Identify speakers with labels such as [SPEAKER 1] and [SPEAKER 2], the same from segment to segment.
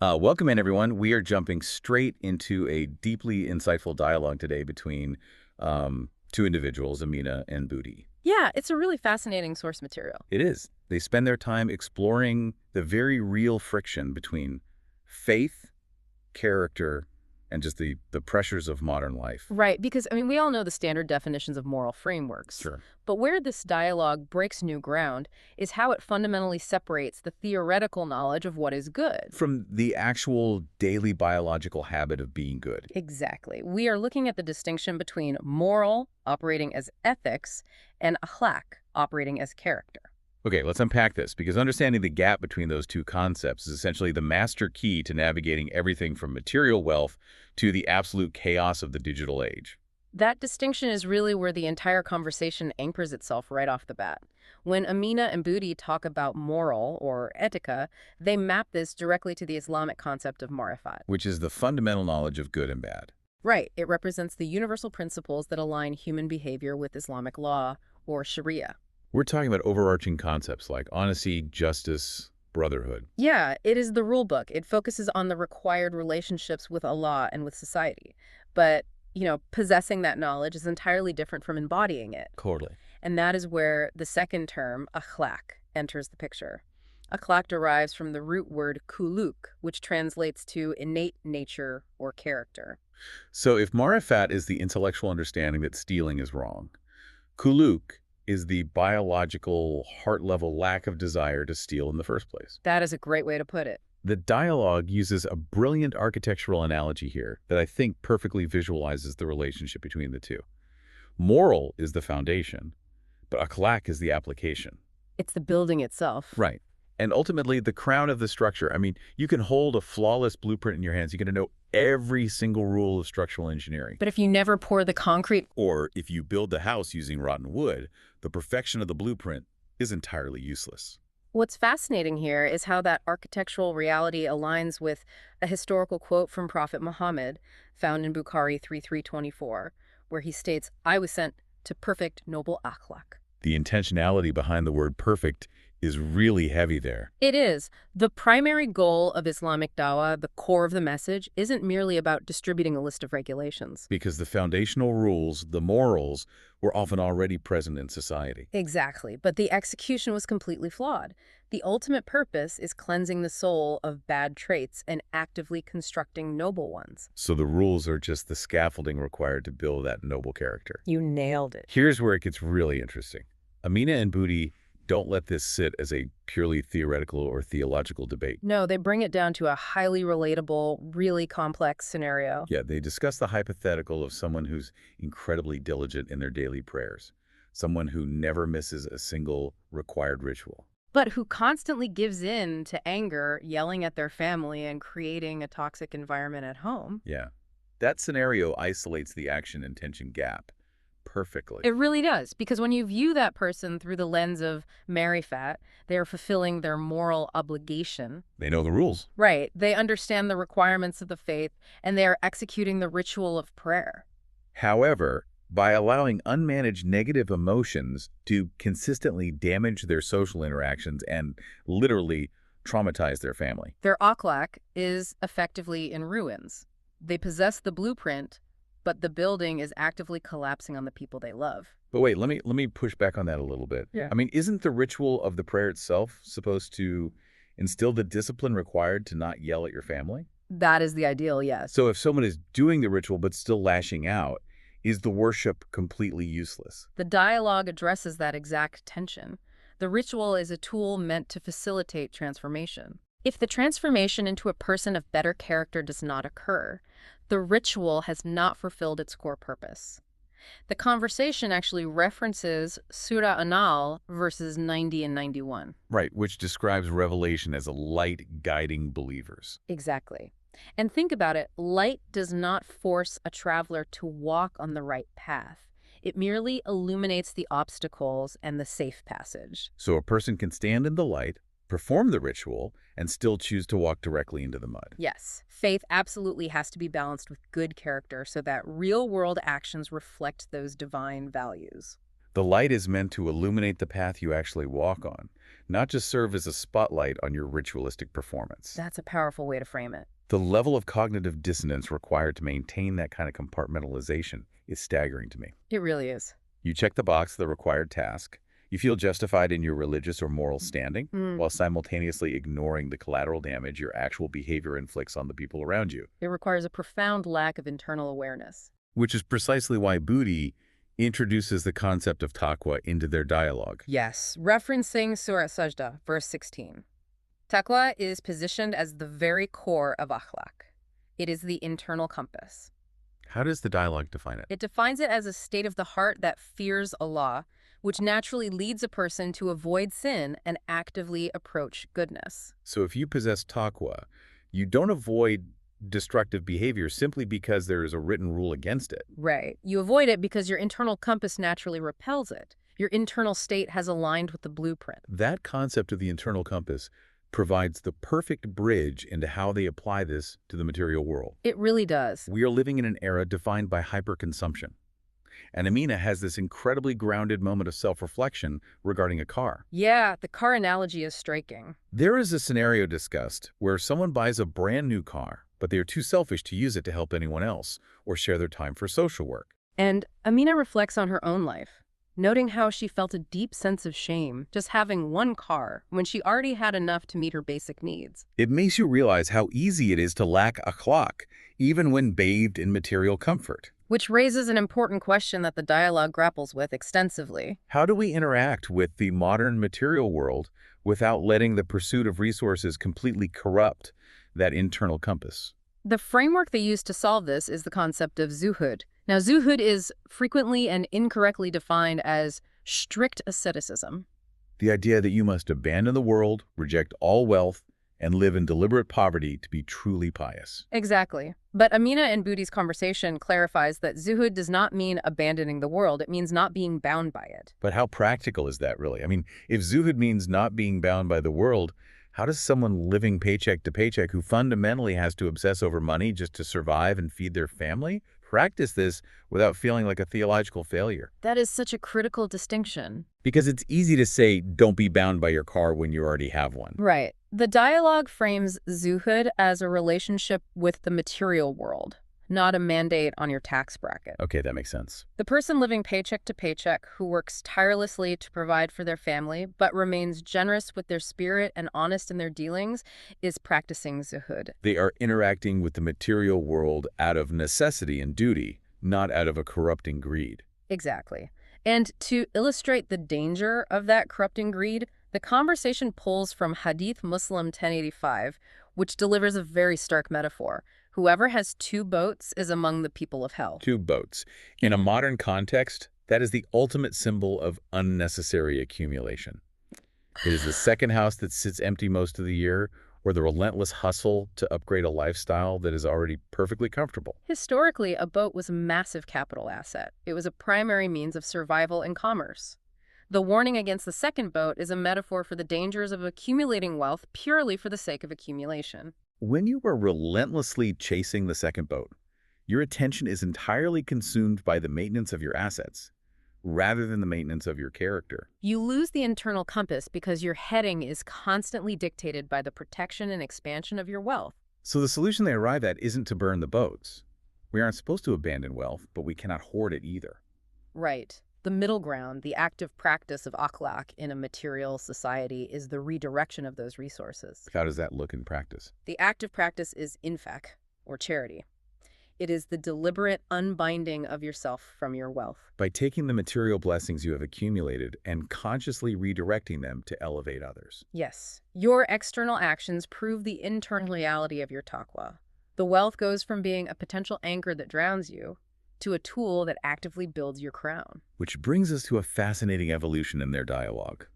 [SPEAKER 1] Welcome in, everyone. We are jumping straight into a deeply insightful dialogue today between two individuals, Amina and Booty.
[SPEAKER 2] Yeah, it's a really fascinating source material.
[SPEAKER 1] It is. They spend their time exploring the very real friction between faith, character, and just the pressures of modern life.
[SPEAKER 2] Right, because, we all know the standard definitions of moral frameworks.
[SPEAKER 1] Sure.
[SPEAKER 2] But where this dialogue breaks new ground is how it fundamentally separates the theoretical knowledge of what is good.
[SPEAKER 1] From the actual daily biological habit of being good.
[SPEAKER 2] Exactly. We are looking at the distinction between moral, operating as ethics, and akhlaq, operating as character.
[SPEAKER 1] Okay, let's unpack this, because understanding the gap between those two concepts is essentially the master key to navigating everything from material wealth to the absolute chaos of the digital age.
[SPEAKER 2] That distinction is really where the entire conversation anchors itself right off the bat. When Amina and Budi talk about moral, or etika, they map this directly to the Islamic concept of marifat.
[SPEAKER 1] Which is the fundamental knowledge of good and bad.
[SPEAKER 2] Right, it represents the universal principles that align human behavior with Islamic law, or Sharia.
[SPEAKER 1] We're talking about overarching concepts like honesty, justice, brotherhood.
[SPEAKER 2] Yeah, it is the rule book. It focuses on the required relationships with Allah and with society. But, possessing that knowledge is entirely different from embodying it.
[SPEAKER 1] Totally.
[SPEAKER 2] And that is where the second term, akhlaq, enters the picture. Akhlaq derives from the root word kuluk, which translates to innate nature or character.
[SPEAKER 1] So if marifat is the intellectual understanding that stealing is wrong, kuluk is the biological, heart-level lack of desire to steal in the first place.
[SPEAKER 2] That is a great way to put it.
[SPEAKER 1] The dialogue uses a brilliant architectural analogy here that I think perfectly visualizes the relationship between the two. Moral is the foundation, but akhlaq is the application.
[SPEAKER 2] It's the building itself.
[SPEAKER 1] Right. And ultimately, the crown of the structure. I mean, you can hold a flawless blueprint in your hands. You're going to know every single rule of structural engineering.
[SPEAKER 2] But if you never pour the concrete,
[SPEAKER 1] Or if you build the house using rotten wood, the perfection of the blueprint is entirely useless.
[SPEAKER 2] what's fascinating here is how that architectural reality aligns with a historical quote from Prophet Muhammad, found in Bukhari 3324, where he states, "I was sent to perfect noble akhlaq."
[SPEAKER 1] The intentionality behind the word perfect is really heavy there.
[SPEAKER 2] It is. The primary goal of Islamic dawah, the core of the message, isn't merely about distributing a list of regulations.
[SPEAKER 1] Because the foundational rules, the morals, were often already present in society.
[SPEAKER 2] Exactly, but the execution was completely flawed. The ultimate purpose is cleansing the soul of bad traits and actively constructing noble ones.
[SPEAKER 1] So the rules are just the scaffolding required to build that noble character.
[SPEAKER 2] You nailed it.
[SPEAKER 1] Here's where it gets really interesting. Amina and Booty don't let this sit as a purely theoretical or theological debate.
[SPEAKER 2] No, they bring it down to a highly relatable, really complex scenario.
[SPEAKER 1] Yeah, they discuss the hypothetical of someone who's incredibly diligent in their daily prayers, someone who never misses a single required ritual.
[SPEAKER 2] But who constantly gives in to anger, yelling at their family, and creating a toxic environment at home.
[SPEAKER 1] Yeah, that scenario isolates the action-intention gap perfectly.
[SPEAKER 2] It really does, because when you view that person through the lens of marifat, they are fulfilling their moral obligation.
[SPEAKER 1] They know the rules.
[SPEAKER 2] Right. They understand the requirements of the faith, and they are executing the ritual of prayer.
[SPEAKER 1] However, by allowing unmanaged negative emotions to consistently damage their social interactions and literally traumatize their family.
[SPEAKER 2] Their akhlaq is effectively in ruins. They possess the blueprint, but the building is actively collapsing on the people they love.
[SPEAKER 1] But wait, let me push back on that a little bit.
[SPEAKER 2] Yeah.
[SPEAKER 1] I mean, isn't the ritual of the prayer itself supposed to instill the discipline required to not yell at your family?
[SPEAKER 2] That is the ideal, yes.
[SPEAKER 1] So if someone is doing the ritual but still lashing out, is the worship completely useless?
[SPEAKER 2] The dialogue addresses that exact tension. The ritual is a tool meant to facilitate transformation. If the transformation into a person of better character does not occur, the ritual has not fulfilled its core purpose. The conversation actually references Surah An-Nahl verses 90 and 91.
[SPEAKER 1] Right, which describes revelation as a light guiding believers.
[SPEAKER 2] Exactly. And think about it, light does not force a traveler to walk on the right path. It merely illuminates the obstacles and the safe passage.
[SPEAKER 1] So a person can stand in the light, perform the ritual, and still choose to walk directly into the mud.
[SPEAKER 2] Yes, faith absolutely has to be balanced with good character so that real-world actions reflect those divine values.
[SPEAKER 1] The light is meant to illuminate the path you actually walk on, not just serve as a spotlight on your ritualistic performance.
[SPEAKER 2] That's a powerful way to frame it.
[SPEAKER 1] The level of cognitive dissonance required to maintain that kind of compartmentalization is staggering to me.
[SPEAKER 2] It really is.
[SPEAKER 1] You check the box of the required task. You feel justified in your religious or moral standing, while simultaneously ignoring the collateral damage your actual behavior inflicts on the people around you.
[SPEAKER 2] It requires a profound lack of internal awareness.
[SPEAKER 1] Which is precisely why Budi introduces the concept of taqwa into their dialogue.
[SPEAKER 2] Yes, referencing Surah Sajda, verse 16. Taqwa is positioned as the very core of Akhlaq. It is the internal compass.
[SPEAKER 1] How does the dialogue define it?
[SPEAKER 2] It defines it as a state of the heart that fears Allah, which naturally leads a person to avoid sin and actively approach goodness.
[SPEAKER 1] So if you possess taqwa, you don't avoid destructive behavior simply because there is a written rule against it.
[SPEAKER 2] Right. You avoid it because your internal compass naturally repels it. Your internal state has aligned with the blueprint.
[SPEAKER 1] That concept of the internal compass provides the perfect bridge into how they apply this to the material world.
[SPEAKER 2] It really does.
[SPEAKER 1] We are living in an era defined by hyperconsumption. And Amina has this incredibly grounded moment of self-reflection regarding a car.
[SPEAKER 2] Yeah, the car analogy is striking.
[SPEAKER 1] There is a scenario discussed where someone buys a brand new car, but they are too selfish to use it to help anyone else or share their time for social work.
[SPEAKER 2] And Amina reflects on her own life, noting how she felt a deep sense of shame just having one car when she already had enough to meet her basic needs.
[SPEAKER 1] It makes you realize how easy it is to lack akhlaq, even when bathed in material comfort.
[SPEAKER 2] Which raises an important question that the dialogue grapples with extensively.
[SPEAKER 1] How do we interact with the modern material world without letting the pursuit of resources completely corrupt that internal compass?
[SPEAKER 2] The framework they use to solve this is the concept of zuhud. Now, zuhud is frequently and incorrectly defined as strict asceticism.
[SPEAKER 1] The idea that you must abandon the world, reject all wealth, and live in deliberate poverty to be truly pious.
[SPEAKER 2] Exactly. But Amina and Budi's conversation clarifies that zuhud does not mean abandoning the world. It means not being bound by it.
[SPEAKER 1] But how practical is that really? I mean, if zuhud means not being bound by the world, how does someone living paycheck to paycheck who fundamentally has to obsess over money just to survive and feed their family practice this without feeling like a theological failure?
[SPEAKER 2] That is such a critical distinction.
[SPEAKER 1] Because it's easy to say, don't be bound by your car when you already have one.
[SPEAKER 2] Right. The dialogue frames zuhud as a relationship with the material world, not a mandate on your tax bracket.
[SPEAKER 1] Okay, that makes sense.
[SPEAKER 2] The person living paycheck to paycheck who works tirelessly to provide for their family but remains generous with their spirit and honest in their dealings is practicing zuhud.
[SPEAKER 1] They are interacting with the material world out of necessity and duty, not out of a corrupting greed.
[SPEAKER 2] Exactly. And to illustrate the danger of that corrupting greed, the conversation pulls from Hadith Muslim 1085, which delivers a very stark metaphor. Whoever has two boats is among the people of hell.
[SPEAKER 1] Two boats. In a modern context, that is the ultimate symbol of unnecessary accumulation. It is the second house that sits empty most of the year, or the relentless hustle to upgrade a lifestyle that is already perfectly comfortable.
[SPEAKER 2] Historically, a boat was a massive capital asset. It was a primary means of survival and commerce. The warning against the second boat is a metaphor for the dangers of accumulating wealth purely for the sake of accumulation.
[SPEAKER 1] When you are relentlessly chasing the second boat, your attention is entirely consumed by the maintenance of your assets, rather than the maintenance of your character.
[SPEAKER 2] You lose the internal compass because your heading is constantly dictated by the protection and expansion of your wealth.
[SPEAKER 1] So the solution they arrive at isn't to burn the boats. We aren't supposed to abandon wealth, but we cannot hoard it either.
[SPEAKER 2] Right. The middle ground, the active practice of akhlaq in a material society, is the redirection of those resources.
[SPEAKER 1] How does that look in practice?
[SPEAKER 2] The active practice is infaq, or charity. It is the deliberate unbinding of yourself from your wealth.
[SPEAKER 1] By taking the material blessings you have accumulated and consciously redirecting them to elevate others.
[SPEAKER 2] Yes, your external actions prove the internal reality of your taqwa. The wealth goes from being a potential anchor that drowns you to a tool that actively builds your crown.
[SPEAKER 1] Which brings us to a fascinating evolution in their dialogue.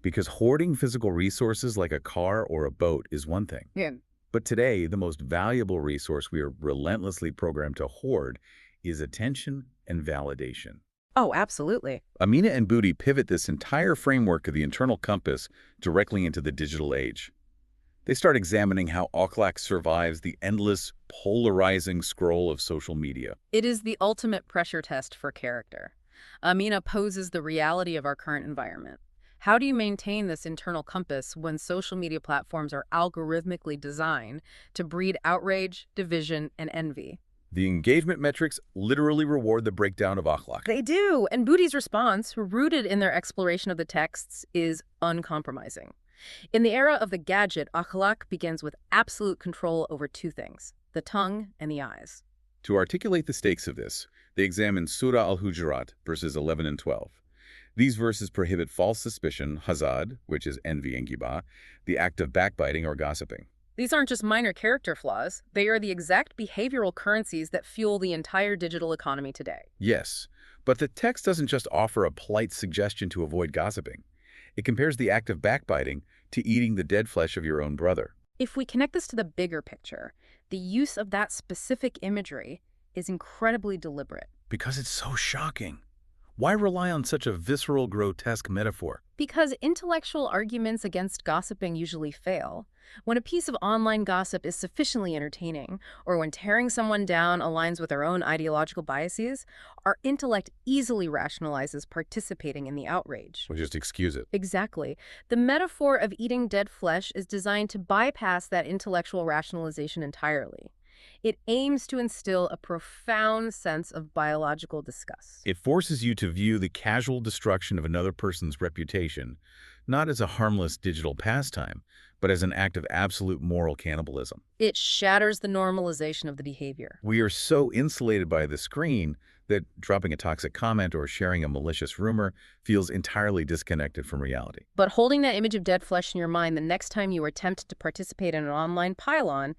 [SPEAKER 1] Because hoarding physical resources like a car or a boat is one thing.
[SPEAKER 2] Yeah.
[SPEAKER 1] But today, the most valuable resource we are relentlessly programmed to hoard is attention and validation.
[SPEAKER 2] Oh, absolutely.
[SPEAKER 1] Amina and Budi pivot this entire framework of the internal compass directly into the digital age. They start examining how Akhlaq survives the endless, polarizing scroll of social media.
[SPEAKER 2] It is the ultimate pressure test for character. Amina poses the reality of our current environment. How do you maintain this internal compass when social media platforms are algorithmically designed to breed outrage, division, and envy?
[SPEAKER 1] The engagement metrics literally reward the breakdown of Akhlaq.
[SPEAKER 2] They do, and Booty's response, rooted in their exploration of the texts, is uncompromising. In the era of the gadget, Akhlaq begins with absolute control over two things, the tongue and the eyes.
[SPEAKER 1] To articulate the stakes of this, they examine Surah al-Hujurat, verses 11 and 12. These verses prohibit false suspicion, hazad, which is envy and gibah, the act of backbiting or gossiping.
[SPEAKER 2] These aren't just minor character flaws, they are the exact behavioral currencies that fuel the entire digital economy today.
[SPEAKER 1] Yes, but the text doesn't just offer a polite suggestion to avoid gossiping. It compares the act of backbiting to eating the dead flesh of your own brother.
[SPEAKER 2] If we connect this to the bigger picture, the use of that specific imagery is incredibly deliberate.
[SPEAKER 1] Because it's so shocking. Why rely on such a visceral, grotesque metaphor?
[SPEAKER 2] Because intellectual arguments against gossiping usually fail. When a piece of online gossip is sufficiently entertaining, or when tearing someone down aligns with our own ideological biases, our intellect easily rationalizes participating in the outrage.
[SPEAKER 1] We'll just excuse it.
[SPEAKER 2] Exactly. The metaphor of eating dead flesh is designed to bypass that intellectual rationalization entirely. It aims to instill a profound sense of biological disgust.
[SPEAKER 1] It forces you to view the casual destruction of another person's reputation not as a harmless digital pastime, but as an act of absolute moral cannibalism.
[SPEAKER 2] It shatters the normalization of the behavior.
[SPEAKER 1] We are so insulated by the screen that dropping a toxic comment or sharing a malicious rumor feels entirely disconnected from reality.
[SPEAKER 2] But holding that image of dead flesh in your mind the next time you attempt to participate in an online pylon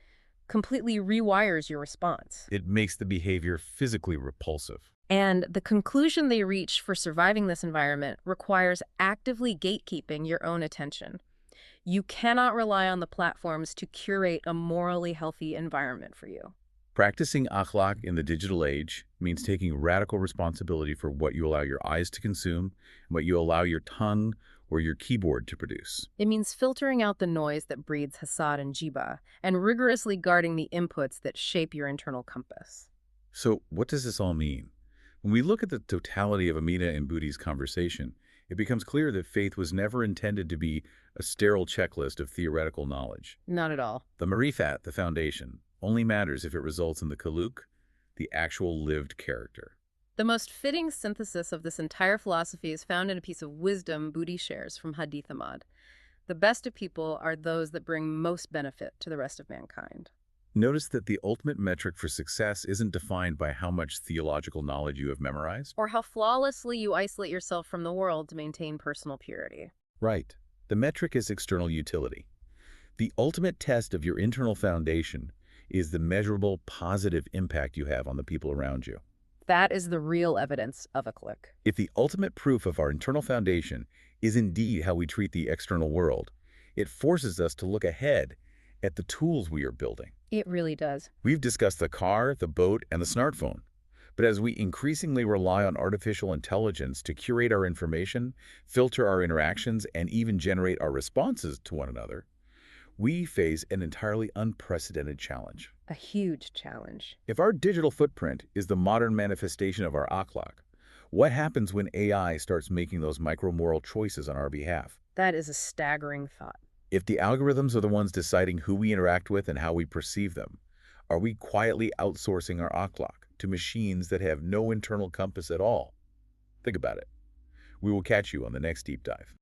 [SPEAKER 2] completely rewires your response.
[SPEAKER 1] It makes the behavior physically repulsive.
[SPEAKER 2] And the conclusion they reach for surviving this environment requires actively gatekeeping your own attention. You cannot rely on the platforms to curate a morally healthy environment for you.
[SPEAKER 1] Practicing akhlaq in the digital age means taking radical responsibility for what you allow your eyes to consume and what you allow your tongue or your keyboard to produce.
[SPEAKER 2] It means filtering out the noise that breeds hasad and jiba, and rigorously guarding the inputs that shape your internal compass.
[SPEAKER 1] So what does this all mean? When we look at the totality of Amina and Booty's conversation, it becomes clear that faith was never intended to be a sterile checklist of theoretical knowledge.
[SPEAKER 2] Not at all.
[SPEAKER 1] The marifat, the foundation, only matters if it results in the khuluq, the actual lived character.
[SPEAKER 2] The most fitting synthesis of this entire philosophy is found in a piece of wisdom Booty shares from Hadith Ahmad. The best of people are those that bring most benefit to the rest of mankind.
[SPEAKER 1] Notice that the ultimate metric for success isn't defined by how much theological knowledge you have memorized.
[SPEAKER 2] Or how flawlessly you isolate yourself from the world to maintain personal purity.
[SPEAKER 1] Right. The metric is external utility. The ultimate test of your internal foundation is the measurable positive impact you have on the people around you.
[SPEAKER 2] That is the real evidence of Akhlaq.
[SPEAKER 1] If the ultimate proof of our internal foundation is indeed how we treat the external world, it forces us to look ahead at the tools we are building.
[SPEAKER 2] It really does.
[SPEAKER 1] We've discussed the car, the boat, and the smartphone. But as we increasingly rely on artificial intelligence to curate our information, filter our interactions, and even generate our responses to one another, we face an entirely unprecedented challenge.
[SPEAKER 2] A huge challenge.
[SPEAKER 1] If our digital footprint is the modern manifestation of our akhlaq, what happens when AI starts making those micro-moral choices on our behalf?
[SPEAKER 2] That is a staggering thought.
[SPEAKER 1] If the algorithms are the ones deciding who we interact with and how we perceive them, are we quietly outsourcing our akhlaq to machines that have no internal compass at all? Think about it. We will catch you on the next deep dive.